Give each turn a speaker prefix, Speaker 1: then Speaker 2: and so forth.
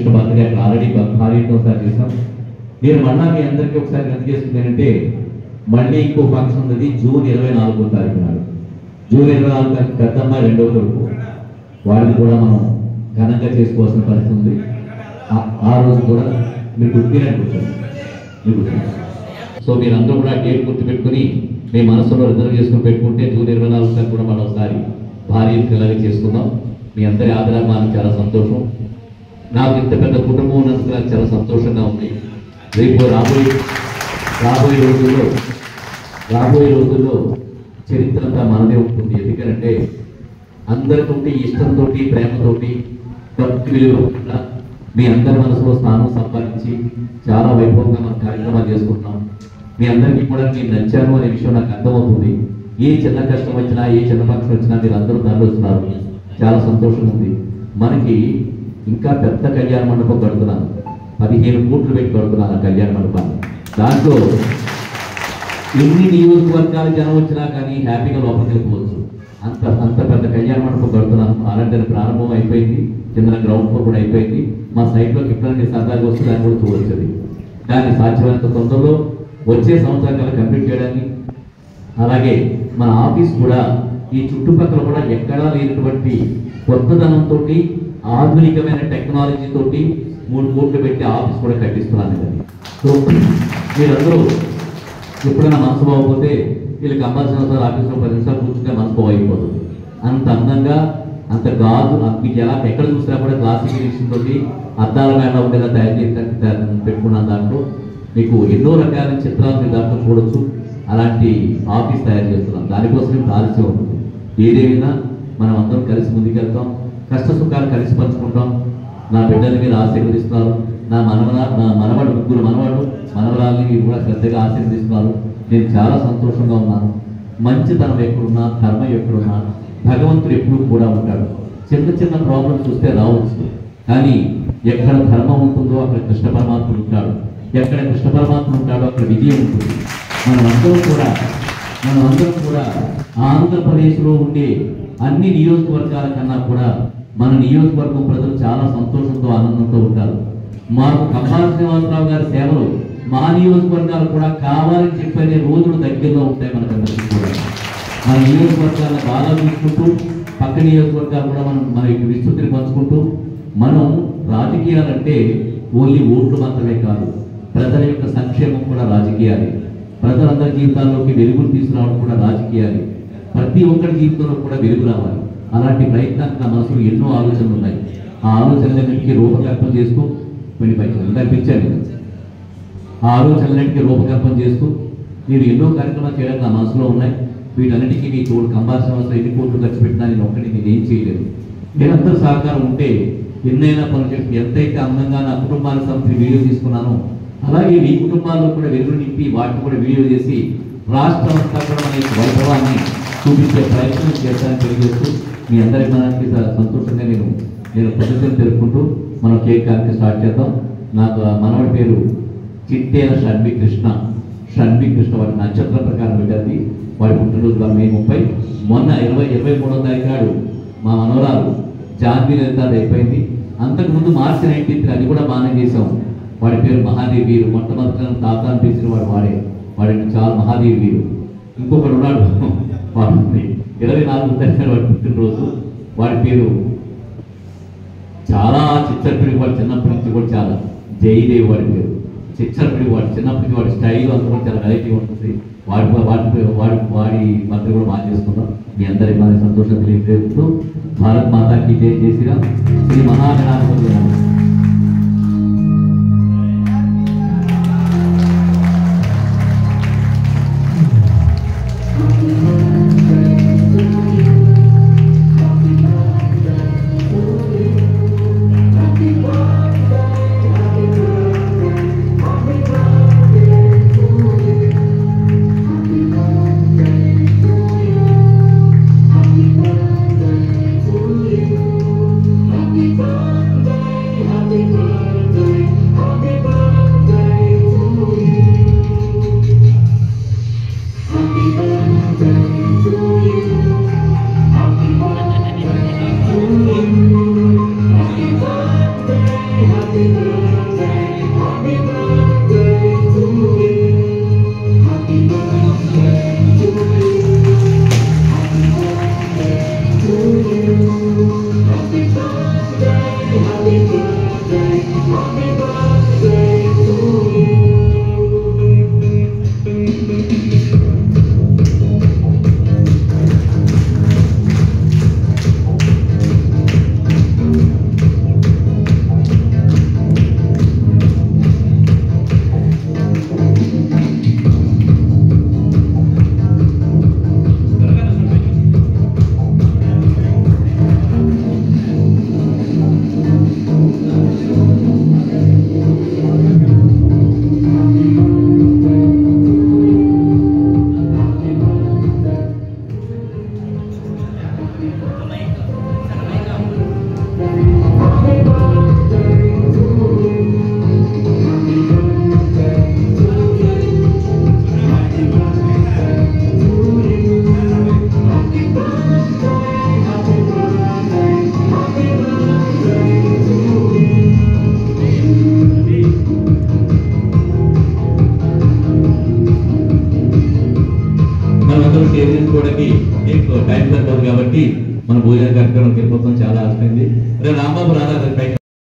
Speaker 1: Krishna birthday అక్కడ already భారీతో ఒకసారి చేసాం. నేను మళ్ళా మీ అందరికీ ఒకసారి ఎంత చేస్తుంది ఏంటంటే మళ్ళీ ఇంకో ఫంక్షన్ ఉంది జూన్ 24వ తారీఖు నాడు. జూన్ 24 తారీఖు పెద్దమ్మ రెండో కొడుకు వాళ్ళని కూడా మనం ఘనంగా చేసుకోవాల్సిన పరిస్థితి ఉంది. ఆ రోజు కూడా మీరు గుర్తినట్టు కూర్చోండి. సో మీరందరూ కూడా డేట్ గుర్తుపెట్టుకుని మీ మనసులో రిజర్వ్ చేసుకుని పెట్టుకుంటే జూన్ 24 తారీఖు కూడా మనం ఒకసారి భారీ పిల్లలకి చేసుకుందాం. మీ అందరి ఆదరణ చాలా సంతోషం. నాకు ఇంత పెద్ద కుటుంబం ఉన్నందుకు నాకు చాలా సంతోషంగా ఉంది. రేపు రాబోయే రోజుల్లో చరిత్ర అంతా మనదే ఉంటుంది. ఎందుకంటే అందరితోటి ఇష్టంతో ప్రేమతోటి భక్తి విలువ మీ అందరి మనసులో స్థానం సంపాదించి చాలా వైభవంగా మన కార్యక్రమాలు చేసుకుంటున్నాం. మీ అందరికీ కూడా నేను నచ్చాను అనే విషయం నాకు అర్థమవుతుంది. ఏ చిన్న కష్టం వచ్చినా ఏ చిన్న పక్షం వచ్చినా మీరు అందరూ దారిలో వస్తున్నారు. చాలా సంతోషం ఉంది. మనకి ఇంకా పెద్ద కళ్యాణ మండపం కడుతున్నాను. 15 కోట్లు పెట్టి కడుతున్నాను ఆ కళ్యాణ మండపాన్ని. దాంట్లో ఎన్ని నియోజకవర్గాల జనం వచ్చినా కానీ హ్యాపీగా లోపలికి వెళ్ళిపోవచ్చు. అంత పెద్ద కళ్యాణ మండపం కడుతున్నాను. అలాంటి ప్రారంభం అయిపోయింది. కింద గ్రౌండ్ ఫ్లోర్ కూడా అయిపోయింది. మా సైట్లోకి ఎప్పుడైనా సరదాగా వస్తే దాన్ని కూడా చూడొచ్చు. దాన్ని సాధ్యమైనంత తొందరలో వచ్చే సంవత్సరాలు కంప్లీట్ చేయడానికి, అలాగే మన ఆఫీస్ కూడా ఈ చుట్టుపక్కల కూడా ఎక్కడా లేనటువంటి కొత్తదనంతో ఆధునికమైన టెక్నాలజీతో 3 కోట్లు పెట్టి ఆఫీస్ కూడా కట్టిస్తున్నాను కదా. సో మీరందరూ ఎప్పుడైనా మనసు బాగోకపోతే వీళ్ళకి కంపల్సరీ ఆఫీస్లో 10 నిమిషాలు కూర్చుంటే మనసు బాగైపోతుంది. అంత అందంగా అంత గాజు మీకు ఎలా ఎక్కడ చూసినా కూడా క్లాసిక్ ఎడిషన్ తోటి అద్దాల మేళ ఉండేలా తయారు చేసి పెట్టుకున్నాను. దాంట్లో మీకు ఎన్నో రకాల చిత్రాలు మీరు దాంట్లో చూడొచ్చు. అలాంటి ఆఫీస్ తయారు చేస్తున్నాం. దానికోసం ఆలస్యం ఉంటుంది. ఏదేమైనా మనం అందరం కలిసి ముందుకెళ్తాం. కష్ట సుఖాలు కలిసి పంచుకుంటాం. నా బిడ్డని మీరు ఆశీర్వదిస్తున్నారు. నా మనవాడు 3 మనవరాల్ని మీరు కూడా శ్రద్ధగా ఆశీర్వదిస్తున్నారు. నేను చాలా సంతోషంగా ఉన్నాను. మంచితనం ఎక్కడున్నా, ధర్మం ఎక్కడున్నా భగవంతుడు ఎప్పుడూ కూడా ఉంటాడు. చిన్న ప్రాబ్లమ్స్ చూస్తే రావచ్చు, కానీ ఎక్కడ ధర్మం ఉంటుందో అక్కడ కృష్ణ పరమాత్ముడు ఉంటాడు. ఎక్కడ కృష్ణ పరమాత్ముడు ఉంటాడో అక్కడ విజయం ఉంటుంది. మనమందరం కూడా ఆంధ్రప్రదేశ్లో ఉండే అన్ని నియోజకవర్గాల కన్నా కూడా మన నియోజకవర్గం ప్రజలు చాలా సంతోషంతో ఆనందంతో ఉంటారు. మాకు కంబాల శ్రీనివాసరావు గారి సేవలు మా నియోజకవర్గాలు కూడా కావాలని చెప్పనే రోజులు దగ్గరలో ఉంటాయి. మనకందరికీ కూడా మన నియోజకవర్గాలను బాగా చూసుకుంటూ పక్క నియోజకవర్గాలు కూడా మన యొక్క విస్తృతిని పంచుకుంటూ మనం రాజకీయాలంటే ఓన్లీ ఓట్లు మాత్రమే కాదు, ప్రజల యొక్క సంక్షేమం కూడా రాజకీయాలు. ప్రజలందరి జీవితాల్లోకి వెలుగులు తీసుకురావడం కూడా రాజకీయాలు. ప్రతి ఒక్కరి జీవితంలో కూడా వెలుగు రావాలి. అలాంటి ప్రయత్నానికి నా మనసులో ఎన్నో ఆలోచనలు ఉన్నాయి. ఆ ఆలోచనలన్నింటికీ రూపకల్పన చేస్తూ కనిపించాను. ఆ ఆలోచనలన్నింటికీ రూపకల్పన చేస్తూ నేను ఎన్నో కార్యక్రమాలు చేయడానికి నా మనసులో ఉన్నాయి. వీటన్నిటికీ మీ తోడు కంబాల శ్రీనివాసరావు ఎన్ని కోట్లు ఖర్చు పెట్టినా నేను ఒక్కటి నేనేం చేయలేదు. నిరంతర సహకారం ఉంటే ఎన్నైనా పనులు చెప్పి ఎంతైతే అందంగా నా కుటుంబానికి సంబంధించి వీడియో తీసుకున్నానో అలాగే మీ కుటుంబాల్లో కూడా వెలుగులు నింపి వాటిని కూడా వీడియో చేసి రాష్ట్రం అంతా కూడా మన యొక్క వైభవాన్ని చూపించే ప్రయత్నం చేస్తానని తెలియజేస్తూ మీ అందరి మనకి సంతోషంగా నేను పద్ధతిని తెలుపుకుంటూ మనం కేక్ కార్యక్రమం స్టార్ట్ చేద్దాం. నాకు మనవడి పేరు చిట్టేల షణ్వి కృష్ణ వాడి నక్షత్రం ప్రకారం పెట్టింది. వాడి పుట్టినరోజు మే 30. మొన్న 23వ తారీఖు నాడు మా మనవరాలు జాన్వీ లలిత అయిపోయింది. అంతకుముందు మార్చి 19 అది కూడా బాగానే చేసాం. వాడి పేరు మహాదేవి వీరు. మొట్టమొదటి తాతాన్ని పిలిచిన వాడి చాలా మహాదేవి వీరు. ఇంకొకడు ఉన్నాడు, వాడు 24వ తారీఖు వాడి పుట్టినరోజు. వాడి పేరు చాలా చిచ్చరపిడి. వాడు చిన్నప్పటి నుంచి కూడా చాలా జయదేవి వాడి పేరు. చిచ్చరపిడి వాడు చిన్నప్పటి నుంచి వాడి స్టైల్ అంతా కూడా చాలా వెరైటీగా ఉంటుంది. వాడి మధ్య కూడా బాగా చేసుకుందాం. మీ అందరి మన సంతోషం తెలియజేస్తూ భారత్ మాతాకి జై చేసిరా శ్రీ మహాగణాధిపతి. షేర్ చేసుకోవడానికి టైం సరిపోదు కాబట్టి మన భోజన కార్యక్రమం వెళ్ళిపోతాం. చాలా ఆశ అయింది. రేపు రాంబాబు రాదా?